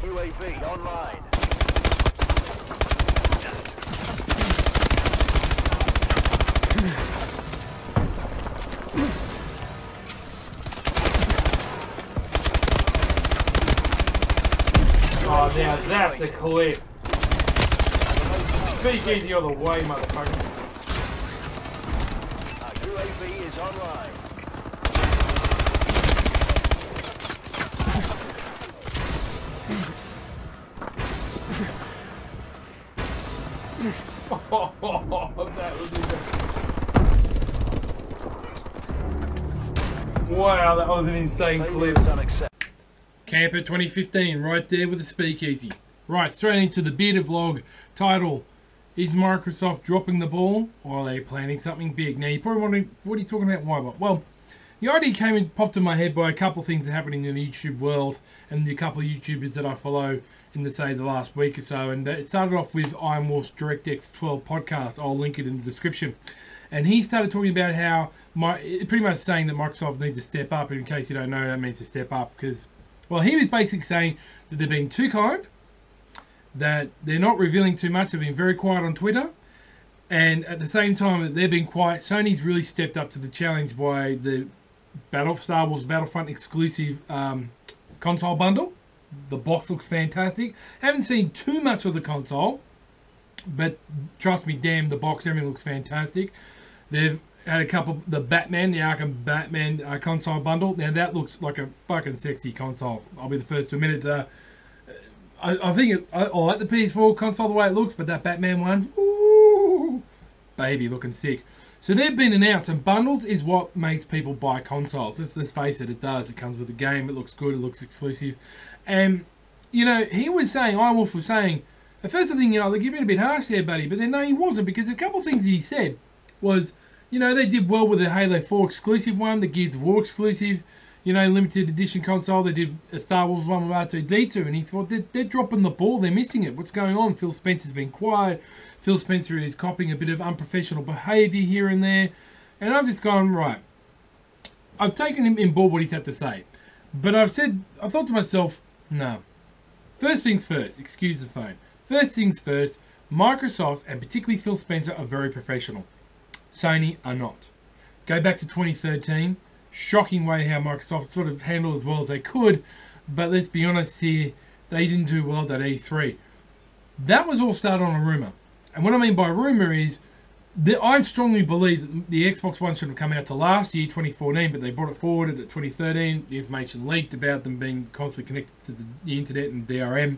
UAV online. Oh, now that's a clip. Speak easy on the way, motherfucker. UAV is online. Oh, that was wow, that was an insane clip. Camper 2015, right there with the speakeasy. Right, straight into the beta vlog. Title: Is Microsoft dropping the ball, or are they planning something big? Now you're probably wondering, what are you talking about? Why? Well, the idea came and popped in my head by a couple of things that are happening in the YouTube world and the couple of YouTubers that I follow in the last week or so. And it started off with Iron Wolf's DirectX 12 podcast. I'll link it in the description. And he started talking about how, pretty much saying that Microsoft needs to step up. And in case you don't know, that means to step up because, well, he was basically saying that they're being too kind, that they're not revealing too much, they've been very quiet on Twitter, and at the same time that they're being quiet, Sony's really stepped up to the challenge by the Star Wars Battlefront exclusive console bundle. The box looks fantastic. Haven't seen too much of the console, but trust me, damn, the box, everything looks fantastic. They've had a couple, the Arkham Batman console bundle. Now that looks like a fucking sexy console. I'll be the first to admit it. I think I like the PS4 console the way it looks, but that Batman one, ooh, baby, looking sick. So they've been announced, and bundles is what makes people buy consoles. Let's face it, it does. It comes with the game, it looks good, it looks exclusive. And, you know, he was saying, Iron Wolf was saying, at first I think, you know, they're giving a bit harsh there, buddy, but then no, he wasn't, because a couple of things he said was, you know, they did well with the Halo 4 exclusive one, the Gears of War exclusive, you know, limited edition console. They did a Star Wars one with R2-D2, and he thought, they're dropping the ball, they're missing it. What's going on? Phil Spencer's been quiet. Phil Spencer is copying a bit of unprofessional behaviour here and there. And I've just gone, right, I've taken him in board what he's had to say. But I thought to myself, no. First things first, excuse the phone. First things first, Microsoft, and particularly Phil Spencer, are very professional. Sony are not. Go back to 2013. Shocking way how Microsoft sort of handled as well as they could, but let's be honest here, they didn't do well at that E3. That was all started on a rumour, and what I mean by rumour is that I strongly believe that the Xbox One should have come out to last year, 2014, but they brought it forward at 2013. The information leaked about them being constantly connected to the internet and DRM,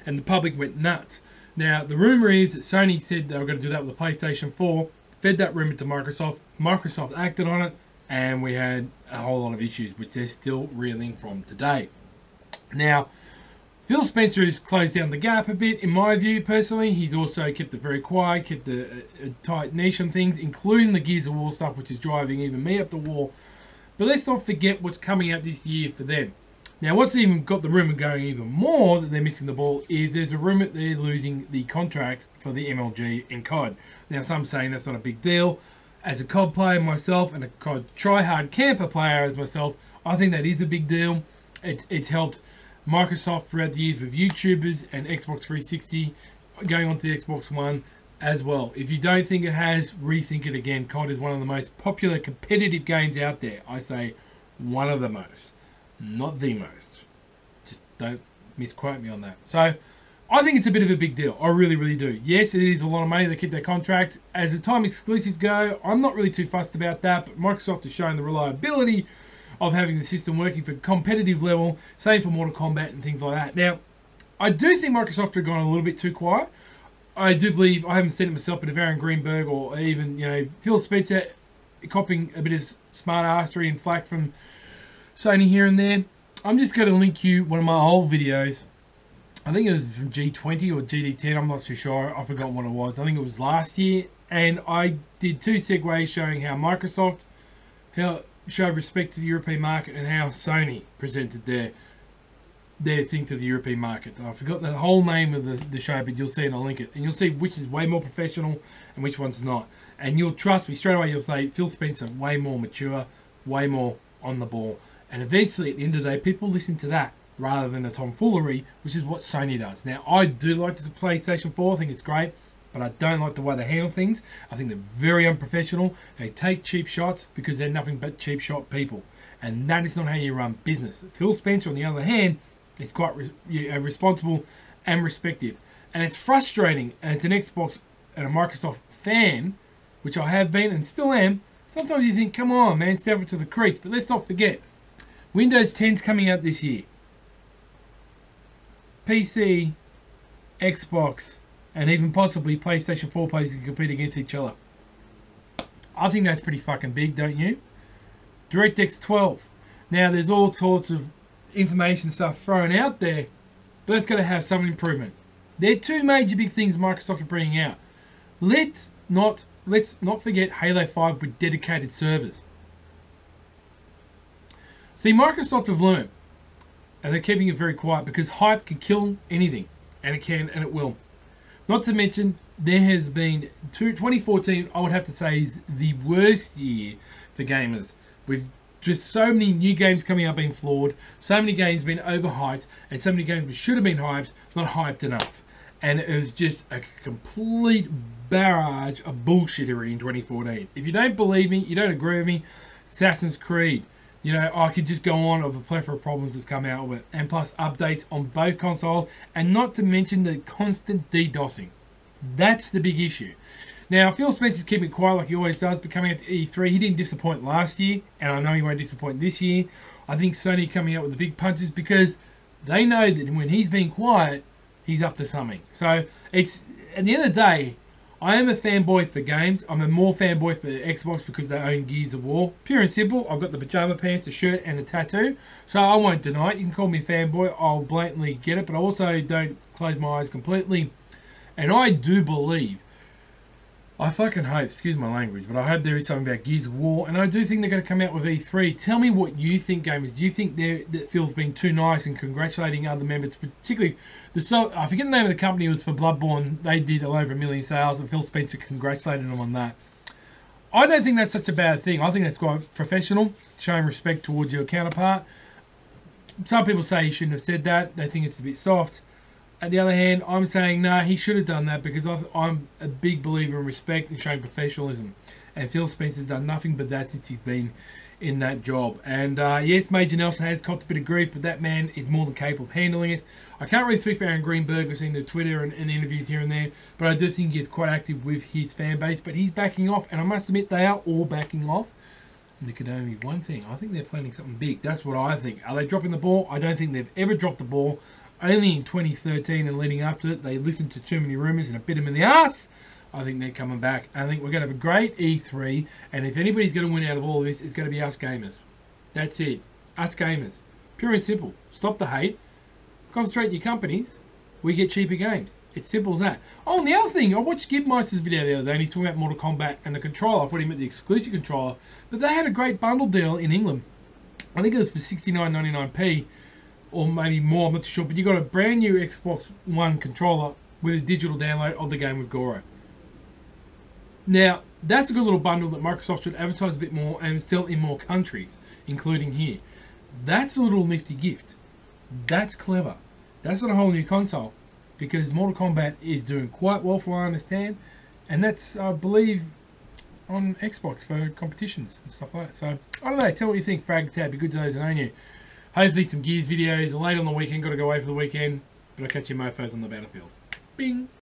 and the public went nuts. Now the rumour is that Sony said they were going to do that with the PlayStation 4, fed that rumour to Microsoft. Microsoft acted on it, and we had a whole lot of issues, which they're still reeling from today. Now, Phil Spencer has closed down the gap a bit, in my view, personally. He's also kept it very quiet, kept a tight niche on things, including the Gears of War stuff, which is driving even me up the wall. But let's not forget what's coming out this year for them. Now, what's even got the rumour going even more that they're missing the ball is there's a rumour that they're losing the contract for the MLG in COD. Now, some saying that's not a big deal. As a COD player myself, and a COD try-hard camper player as myself, I think that is a big deal. It's helped Microsoft throughout the years with YouTubers and Xbox 360 going on to the Xbox One as well. If you don't think it has, rethink it again. COD is one of the most popular competitive games out there. I say one of the most, not the most. Just don't misquote me on that. So I think it's a bit of a big deal. I really, really do. Yes, it is a lot of money. They keep their contract. As the time exclusives go, I'm not really too fussed about that, but Microsoft has shown the reliability of having the system working for competitive level, same for Mortal Kombat and things like that. Now, I do think Microsoft have gone a little bit too quiet. I do believe, I haven't seen it myself, but if Aaron Greenberg or even, you know, Phil Spencer copying a bit of smart arsery and flack from Sony here and there, I'm just going to link you one of my old videos. I think it was from G20 or GD10, I'm not too sure, I've forgotten what it was. I think it was last year, and I did 2 segues showing how Microsoft showed respect to the European market and how Sony presented their thing to the European market. I forgot the whole name of the show, but you'll see and I'll link it. And you'll see which is way more professional and which one's not. And you'll trust me, straight away you'll say, Phil Spencer, way more mature, way more on the ball. And eventually, at the end of the day, people listen to that. rather than a tomfoolery, which is what Sony does. Now, I do like this PlayStation 4. I think it's great, but I don't like the way they handle things. I think they're very unprofessional. They take cheap shots because they're nothing but cheap shot people. And that is not how you run business. Phil Spencer, on the other hand, is quite responsible and respective. And it's frustrating as an Xbox and a Microsoft fan, which I have been and still am. Sometimes you think, come on, man, step up to the crease. But let's not forget, Windows 10's coming out this year. PC, Xbox, and even possibly PlayStation 4 players can compete against each other. I think that's pretty fucking big, don't you? DirectX 12. Now, there's all sorts of information stuff thrown out there, but it's going to have some improvement. There are two major big things Microsoft are bringing out. Let's not forget Halo 5 with dedicated servers. See, Microsoft have learned, and they're keeping it very quiet because hype can kill anything, and it can and it will. Not to mention, there has been 2014, I would have to say, is the worst year for gamers. With just so many new games coming out being flawed, so many games being overhyped, and so many games that should have been hyped, not hyped enough. And it was just a complete barrage of bullshittery in 2014. If you don't believe me, you don't agree with me, Assassin's Creed. You know, I could just go on of a plethora of problems that's come out with it. And plus updates on both consoles, and not to mention the constant DDoSing. That's the big issue. Now, Phil Spencer's keeping it quiet like he always does, but coming out to E3, he didn't disappoint last year, and I know he won't disappoint this year. I think Sony coming out with the big punches because they know that when he's being quiet, he's up to something. So, it's at the end of the day, I am a fanboy for games. I'm a more fanboy for Xbox because they own Gears of War. Pure and simple, I've got the pajama pants, the shirt, and the tattoo. So I won't deny it. You can call me a fanboy. I'll blatantly get it, but I also don't close my eyes completely. And I do believe, I fucking hope, excuse my language, but I hope there is something about Gears of War, and I do think they're going to come out with E3. Tell me what you think, gamers. Do you think that Phil's been too nice and congratulating other members, particularly I forget the name of the company, it was for Bloodborne. They did over 1 million sales, and Phil Spencer congratulated them on that. I don't think that's such a bad thing. I think that's quite professional, showing respect towards your counterpart. Some people say he shouldn't have said that. They think it's a bit soft. On the other hand, I'm saying, nah, he should have done that because I'm a big believer in respect and showing professionalism. And Phil Spencer's done nothing but that since he's been in that job. And yes, Major Nelson has copped a bit of grief, but that man is more than capable of handling it. I can't really speak for Aaron Greenberg. We've seen the Twitter and interviews here and there, but I do think he gets quite active with his fan base. But he's backing off, and I must admit they are all backing off. And there could only be one thing. I think they're planning something big. That's what I think. Are they dropping the ball? I don't think they've ever dropped the ball. Only in 2013 and leading up to it, they listened to too many rumours and it bit them in the ass. I think they're coming back. I think we're going to have a great E3, and if anybody's going to win out of all of this, it's going to be us gamers. That's it. Us gamers. Pure and simple. Stop the hate. Concentrate your companies. We get cheaper games. It's simple as that. Oh, and the other thing, I watched Gibmeister's video the other day, and he's talking about Mortal Kombat and the controller. I thought he meant the exclusive controller, but they had a great bundle deal in England. I think it was for 69.99p. Or maybe more, I'm not too sure, but you got a brand new Xbox One controller with a digital download of the game with Goro. Now, that's a good little bundle that Microsoft should advertise a bit more and sell in more countries, including here. That's a little nifty gift. That's clever. That's not a whole new console, because Mortal Kombat is doing quite well from what I understand, and that's, I believe, on Xbox for competitions and stuff like that. So, I don't know, tell me what you think, Frag. It'd be good to those that own you. Hopefully some Gears videos late on the weekend. Got to go away for the weekend. But I'll catch you mofos on the battlefield. Bing!